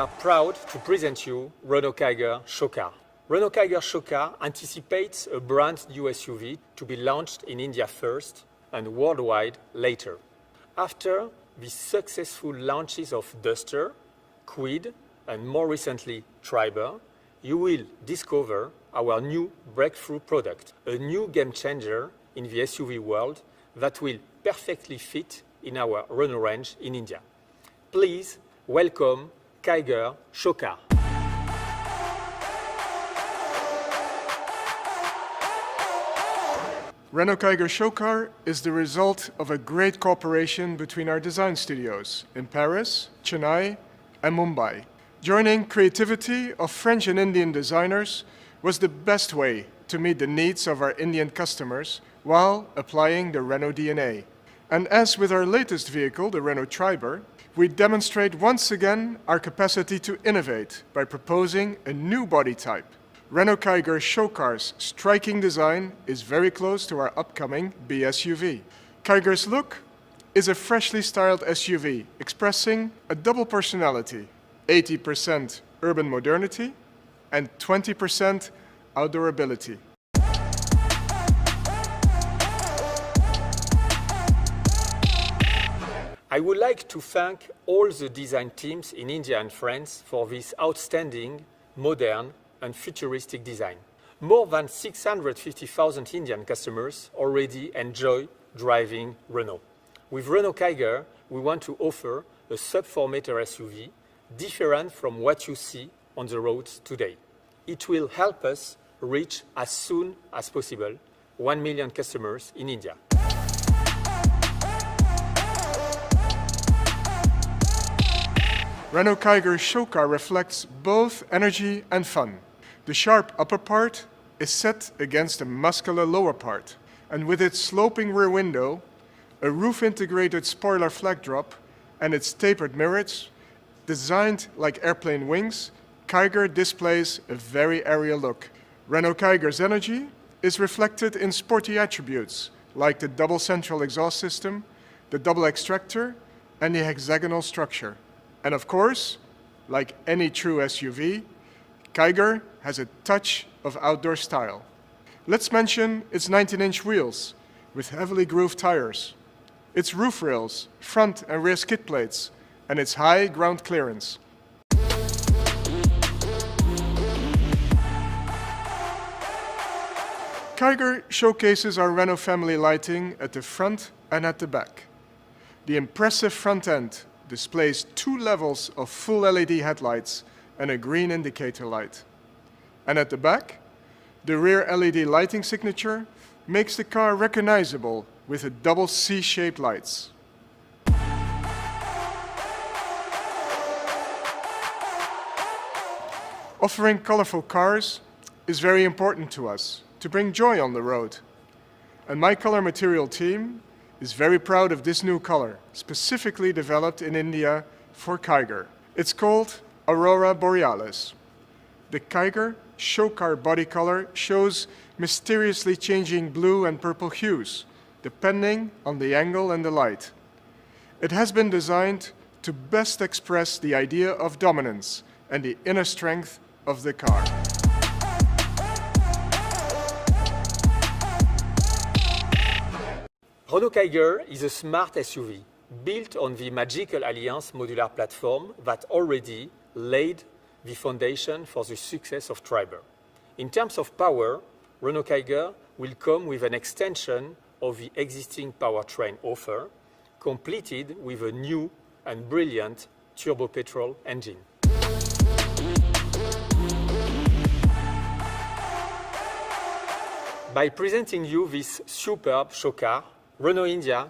are proud to present you Renault KIGER show car. Renault KIGER show car anticipates a brand new SUV to be launched in India first and worldwide later. After the successful launches of Duster, Kwid, and more recently Triber, you will discover our new breakthrough product, a new game changer in the SUV world that will perfectly fit in our Renault range in India. Please welcome KIGER show car. Renault KIGER show car is the result of a great cooperation between our design studios in Paris, Chennai, and Mumbai. Joining creativity of French and Indian designers was the best way to meet the needs of our Indian customers while applying the Renault DNA. And as with our latest vehicle, the Renault Triber, we demonstrate once again our capacity to innovate by proposing a new body type. Renault KIGER show car's striking design is very close to our upcoming B SUV. KIGER's look is a freshly styled SUV expressing a double personality, 80% urban modernity and 20% outdoor ability. I would like to thank all the design teams in India and France for this outstanding, modern and futuristic design. More than 650,000 Indian customers already enjoy driving Renault. With Renault KIGER, we want to offer a sub-4-meter SUV different from what you see on the roads today. It will help us reach as soon as possible 1 million customers in India. Renault KIGER show car reflects both energy and fun. The sharp upper part is set against a muscular lower part, and with its sloping rear window, a roof-integrated spoiler flag drop, and its tapered mirrors, designed like airplane wings, KIGER displays a very aerial look. Renault KIGER's energy is reflected in sporty attributes like the double central exhaust system, the double extractor, and the hexagonal structure. And of course, like any true SUV, KIGER has a touch of outdoor style. Let's mention its 19-inch wheels with heavily grooved tires, its roof rails, front and rear skid plates, and its high ground clearance. KIGER showcases our Renault family lighting at the front and at the back. The impressive front end displays 2 levels of full LED headlights and a green indicator light. And at the back, the rear LED lighting signature makes the car recognizable with a double C-shaped lights. Offering colorful cars is very important to us to bring joy on the road. And my color material team is very proud of this new color, specifically developed in India for KIGER. It's called Aurora Borealis. The KIGER show car body color shows mysteriously changing blue and purple hues, depending on the angle and the light. It has been designed to best express the idea of dominance and the inner strength of the car. Renault KIGER is a smart SUV built on the Magical Alliance modular platform that already laid the foundation for the success of Triber. In terms of power, Renault KIGER will come with an extension of the existing powertrain offer, completed with a new and brilliant turbo petrol engine. By presenting you this superb show car, Renault India,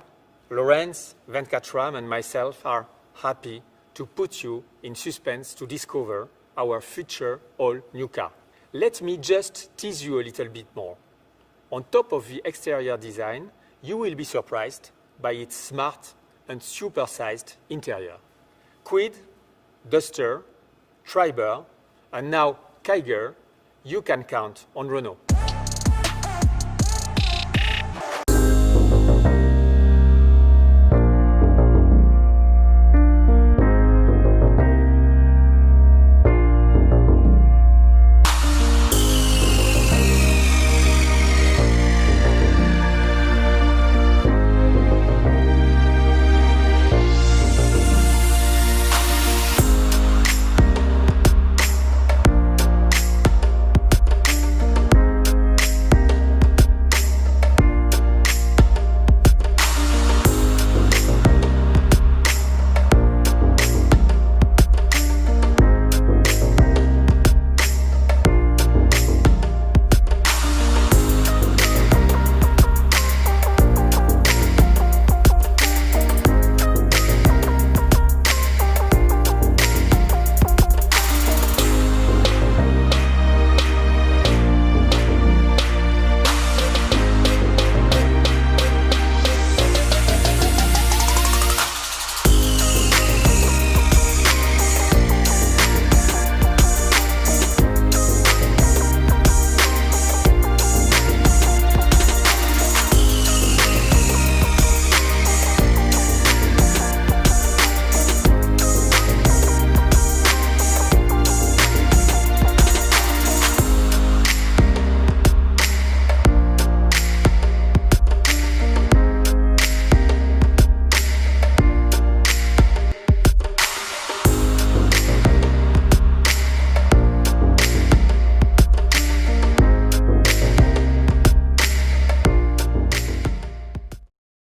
Lorenz, Venkatram and myself are happy to put you in suspense to discover our future all-new car. Let me just tease you a little bit more. On top of the exterior design, you will be surprised by its smart and super-sized interior. Kwid, Duster, Triber, and now KIGER, you can count on Renault.